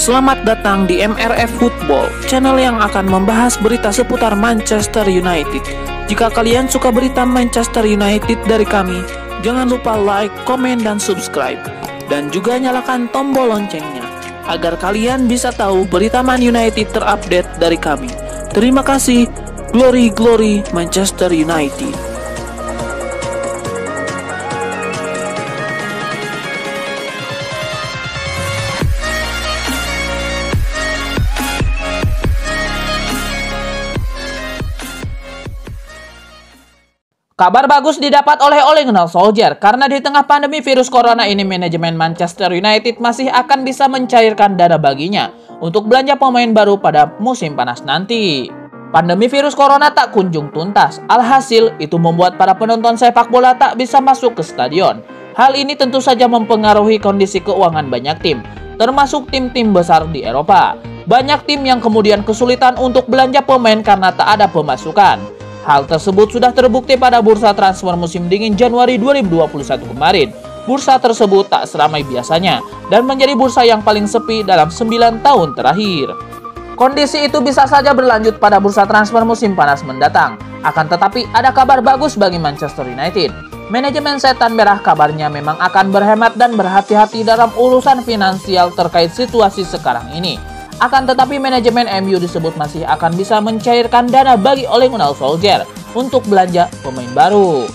Selamat datang di MRF Football, channel yang akan membahas berita seputar Manchester United. Jika kalian suka berita Manchester United dari kami, jangan lupa like, komen, dan subscribe. Dan juga nyalakan tombol loncengnya, agar kalian bisa tahu berita Man United terupdate dari kami. Terima kasih, Glory Glory Manchester United. Kabar bagus didapat oleh Ole Gunnar Solskjaer karena di tengah pandemi virus corona ini manajemen Manchester United masih akan bisa mencairkan dana baginya untuk belanja pemain baru pada musim panas nanti. Pandemi virus corona tak kunjung tuntas, alhasil itu membuat para penonton sepak bola tak bisa masuk ke stadion. Hal ini tentu saja mempengaruhi kondisi keuangan banyak tim, termasuk tim-tim besar di Eropa. Banyak tim yang kemudian kesulitan untuk belanja pemain karena tak ada pemasukan. Hal tersebut sudah terbukti pada bursa transfer musim dingin Januari 2021 kemarin. Bursa tersebut tak seramai biasanya dan menjadi bursa yang paling sepi dalam 9 tahun terakhir. Kondisi itu bisa saja berlanjut pada bursa transfer musim panas mendatang. Akan tetapi ada kabar bagus bagi Manchester United. Manajemen Setan Merah kabarnya memang akan berhemat dan berhati-hati dalam urusan finansial terkait situasi sekarang ini. Akan tetapi manajemen MU disebut masih akan bisa mencairkan dana bagi Ole Gunnar Solskjaer untuk belanja pemain baru.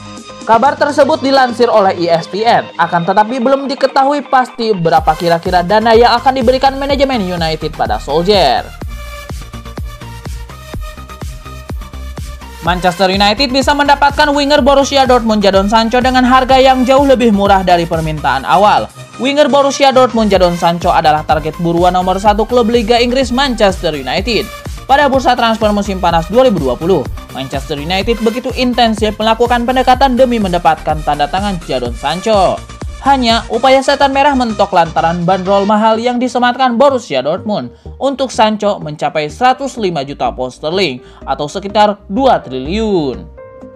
Kabar tersebut dilansir oleh ESPN, akan tetapi belum diketahui pasti berapa kira-kira dana yang akan diberikan manajemen United pada Solskjaer. Manchester United bisa mendapatkan winger Borussia Dortmund Jadon Sancho dengan harga yang jauh lebih murah dari permintaan awal. Winger Borussia Dortmund Jadon Sancho adalah target buruan nomor 1 klub Liga Inggris Manchester United. Pada bursa transfer musim panas 2020, Manchester United begitu intensif melakukan pendekatan demi mendapatkan tanda tangan Jadon Sancho. Hanya upaya Setan Merah mentok lantaran bandrol mahal yang disematkan Borussia Dortmund untuk Sancho mencapai 105 juta pound sterling atau sekitar 2 triliun.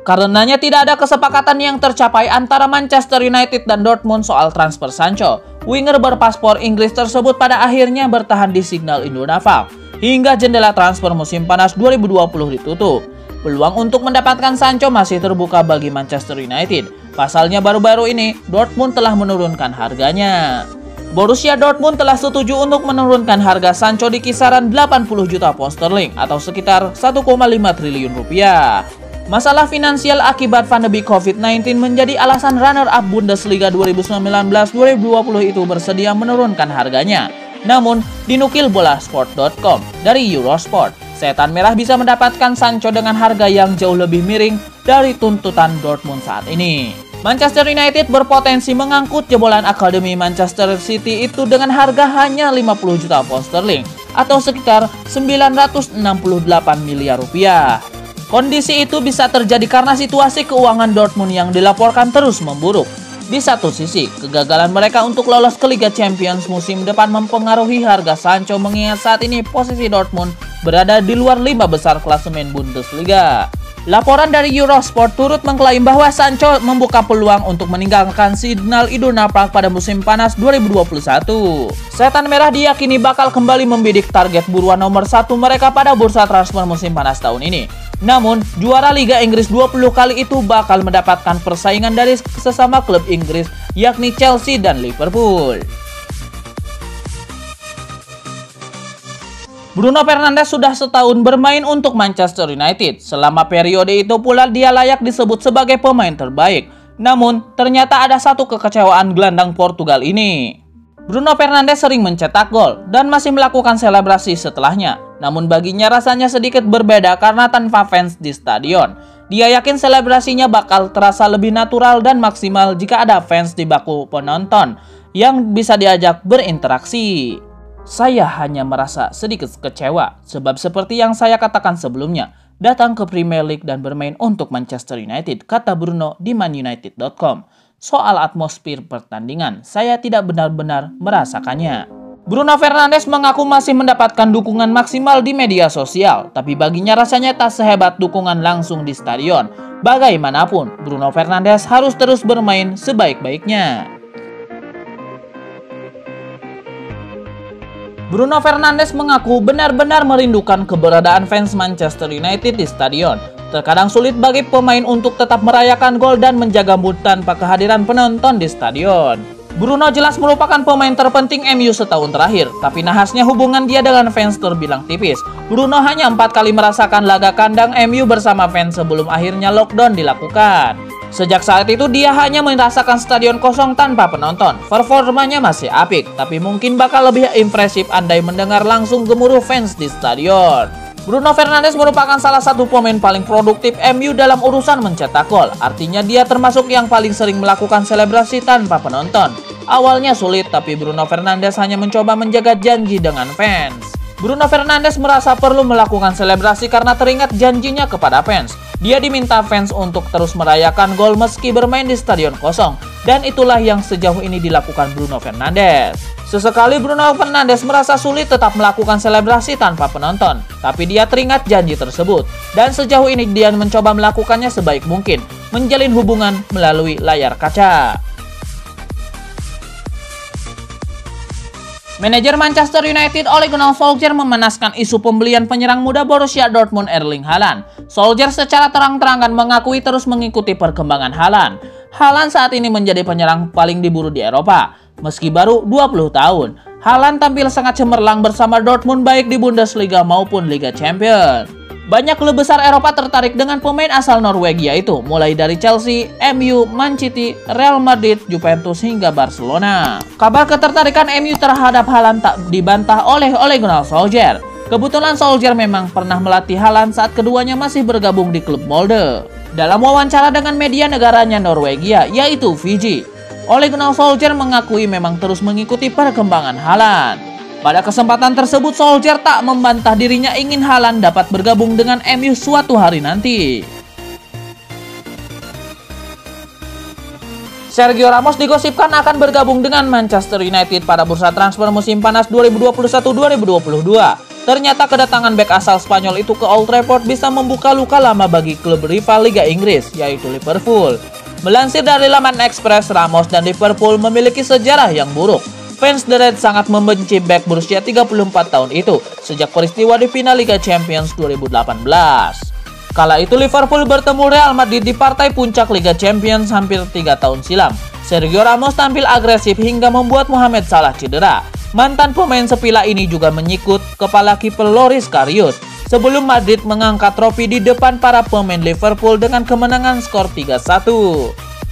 Karenanya tidak ada kesepakatan yang tercapai antara Manchester United dan Dortmund soal transfer Sancho. Winger berpaspor Inggris tersebut pada akhirnya bertahan di Signal Iduna Park hingga jendela transfer musim panas 2020 ditutup. Peluang untuk mendapatkan Sancho masih terbuka bagi Manchester United. Pasalnya baru-baru ini Dortmund telah menurunkan harganya. Borussia Dortmund telah setuju untuk menurunkan harga Sancho di kisaran 80 juta pound sterling atau sekitar 1,5 triliun rupiah. Masalah finansial akibat pandemi COVID-19 menjadi alasan runner-up Bundesliga 2019-2020 itu bersedia menurunkan harganya. Namun, dinukil bolasport.com dari Eurosport, Setan Merah bisa mendapatkan Sancho dengan harga yang jauh lebih miring dari tuntutan Dortmund saat ini. Manchester United berpotensi mengangkut jebolan akademi Manchester City itu dengan harga hanya 50 juta pound sterling atau sekitar 968 miliar rupiah. Kondisi itu bisa terjadi karena situasi keuangan Dortmund yang dilaporkan terus memburuk. Di satu sisi, kegagalan mereka untuk lolos ke Liga Champions musim depan mempengaruhi harga Sancho mengingat saat ini posisi Dortmund berada di luar 5 besar klasemen Bundesliga. Laporan dari Eurosport turut mengklaim bahwa Sancho membuka peluang untuk meninggalkan Signal Iduna Park pada musim panas 2021. Setan Merah diyakini bakal kembali membidik target buruan nomor 1 mereka pada bursa transfer musim panas tahun ini. Namun, juara Liga Inggris 20 kali itu bakal mendapatkan persaingan dari sesama klub Inggris yakni Chelsea dan Liverpool. Bruno Fernandes sudah setahun bermain untuk Manchester United. Selama periode itu pula dia layak disebut sebagai pemain terbaik. Namun, ternyata ada satu kekecewaan gelandang Portugal ini. Bruno Fernandes sering mencetak gol dan masih melakukan selebrasi setelahnya. Namun baginya rasanya sedikit berbeda karena tanpa fans di stadion. Dia yakin selebrasinya bakal terasa lebih natural dan maksimal jika ada fans di baku penonton yang bisa diajak berinteraksi. Saya hanya merasa sedikit kecewa, sebab seperti yang saya katakan sebelumnya, datang ke Premier League dan bermain untuk Manchester United, kata Bruno di manunited.com. Soal atmosfer pertandingan, saya tidak benar-benar merasakannya. Bruno Fernandes mengaku masih mendapatkan dukungan maksimal di media sosial, tapi baginya rasanya tak sehebat dukungan langsung di stadion. Bagaimanapun, Bruno Fernandes harus terus bermain sebaik-baiknya. Bruno Fernandes mengaku benar-benar merindukan keberadaan fans Manchester United di stadion. Terkadang sulit bagi pemain untuk tetap merayakan gol dan menjaga mood tanpa kehadiran penonton di stadion. Bruno jelas merupakan pemain terpenting MU setahun terakhir, tapi nahasnya hubungan dia dengan fans terbilang tipis. Bruno hanya 4 kali merasakan laga kandang MU bersama fans sebelum akhirnya lockdown dilakukan. Sejak saat itu dia hanya merasakan stadion kosong tanpa penonton. Performanya masih apik, tapi mungkin bakal lebih impresif andai mendengar langsung gemuruh fans di stadion. Bruno Fernandes merupakan salah satu pemain paling produktif MU dalam urusan mencetak gol. Artinya dia termasuk yang paling sering melakukan selebrasi tanpa penonton. Awalnya sulit, tapi Bruno Fernandes hanya mencoba menjaga janji dengan fans. Bruno Fernandes merasa perlu melakukan selebrasi karena teringat janjinya kepada fans. Dia diminta fans untuk terus merayakan gol meski bermain di stadion kosong. Dan itulah yang sejauh ini dilakukan Bruno Fernandes. Sesekali Bruno Fernandes merasa sulit tetap melakukan selebrasi tanpa penonton. Tapi dia teringat janji tersebut. Dan sejauh ini dia mencoba melakukannya sebaik mungkin. Menjalin hubungan melalui layar kaca. Manajer Manchester United Ole Gunnar Solskjaer memanaskan isu pembelian penyerang muda Borussia Dortmund Erling Haaland. Solskjaer secara terang-terangan mengakui terus mengikuti perkembangan Haaland. Haaland saat ini menjadi penyerang paling diburu di Eropa. Meski baru 20 tahun, Haaland tampil sangat cemerlang bersama Dortmund baik di Bundesliga maupun Liga Champions. Banyak klub besar Eropa tertarik dengan pemain asal Norwegia itu, mulai dari Chelsea, MU, Man City, Real Madrid, Juventus hingga Barcelona. Kabar ketertarikan MU terhadap Haaland tak dibantah oleh Ole Gunnar Solskjaer. Kebetulan Solskjaer memang pernah melatih Haaland saat keduanya masih bergabung di klub Molde. Dalam wawancara dengan media negaranya Norwegia, yaitu Fiji, Ole Gunnar Solskjaer mengakui memang terus mengikuti perkembangan Haaland. Pada kesempatan tersebut, Solskjaer tak membantah dirinya ingin Haaland dapat bergabung dengan MU suatu hari nanti. Sergio Ramos digosipkan akan bergabung dengan Manchester United pada bursa transfer musim panas 2021-2022. Ternyata kedatangan bek asal Spanyol itu ke Old Trafford bisa membuka luka lama bagi klub rival Liga Inggris, yaitu Liverpool. Melansir dari laman Express, Ramos dan Liverpool memiliki sejarah yang buruk. Fans The Reds sangat membenci bek berusia 34 tahun itu sejak peristiwa di final Liga Champions 2018. Kala itu Liverpool bertemu Real Madrid di partai puncak Liga Champions hampir 3 tahun silam. Sergio Ramos tampil agresif hingga membuat Mohamed Salah cedera. Mantan pemain sepila ini juga menyikut kepala kiper Loris Karius sebelum Madrid mengangkat trofi di depan para pemain Liverpool dengan kemenangan skor 3-1.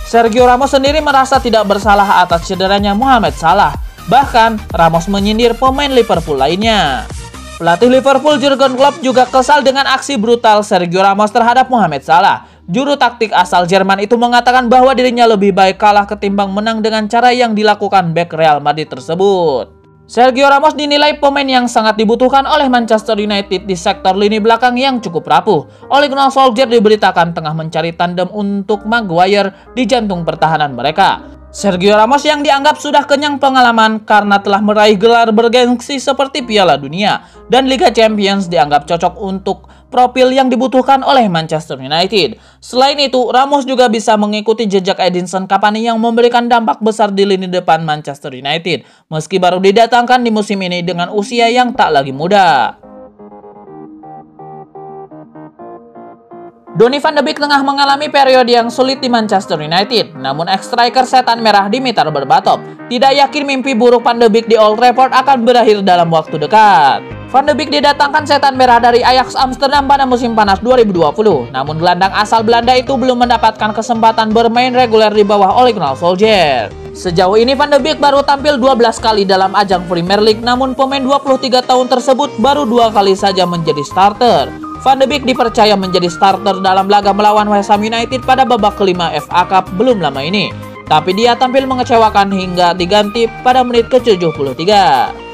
Sergio Ramos sendiri merasa tidak bersalah atas cederanya Mohamed Salah. Bahkan, Ramos menyindir pemain Liverpool lainnya. Pelatih Liverpool Jurgen Klopp juga kesal dengan aksi brutal Sergio Ramos terhadap Mohamed Salah. Juru taktik asal Jerman itu mengatakan bahwa dirinya lebih baik kalah ketimbang menang dengan cara yang dilakukan bek Real Madrid tersebut. Sergio Ramos dinilai pemain yang sangat dibutuhkan oleh Manchester United di sektor lini belakang yang cukup rapuh. Ole Gunnar Solskjaer diberitakan tengah mencari tandem untuk Maguire di jantung pertahanan mereka. Sergio Ramos yang dianggap sudah kenyang pengalaman karena telah meraih gelar bergengsi seperti Piala Dunia dan Liga Champions dianggap cocok untuk profil yang dibutuhkan oleh Manchester United. Selain itu, Ramos juga bisa mengikuti jejak Edinson Cavani yang memberikan dampak besar di lini depan Manchester United, meski baru didatangkan di musim ini dengan usia yang tak lagi muda. Donny van de Beek tengah mengalami periode yang sulit di Manchester United, namun ex-striker setan merah Dimitar Berbatov tidak yakin mimpi buruk van de Beek di Old Trafford akan berakhir dalam waktu dekat. Van de Beek didatangkan setan merah dari Ajax Amsterdam pada musim panas 2020, namun gelandang asal Belanda itu belum mendapatkan kesempatan bermain reguler di bawah Ole Gunnar Solskjaer. Sejauh ini Van de Beek baru tampil 12 kali dalam ajang Premier League, namun pemain 23 tahun tersebut baru 2 kali saja menjadi starter. Van de Beek dipercaya menjadi starter dalam laga melawan West Ham United pada babak kelima FA Cup belum lama ini. Tapi dia tampil mengecewakan hingga diganti pada menit ke-73.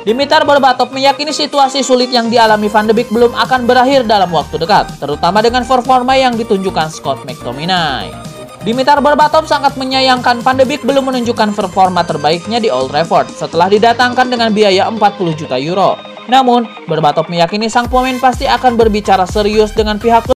Dimitar Berbatov meyakini situasi sulit yang dialami Van de Beek belum akan berakhir dalam waktu dekat, terutama dengan performa yang ditunjukkan Scott McTominay. Dimitar Berbatov sangat menyayangkan Van de Beek belum menunjukkan performa terbaiknya di Old Trafford setelah didatangkan dengan biaya 40 juta euro. Namun, Berbatov meyakini sang pemain pasti akan berbicara serius dengan pihak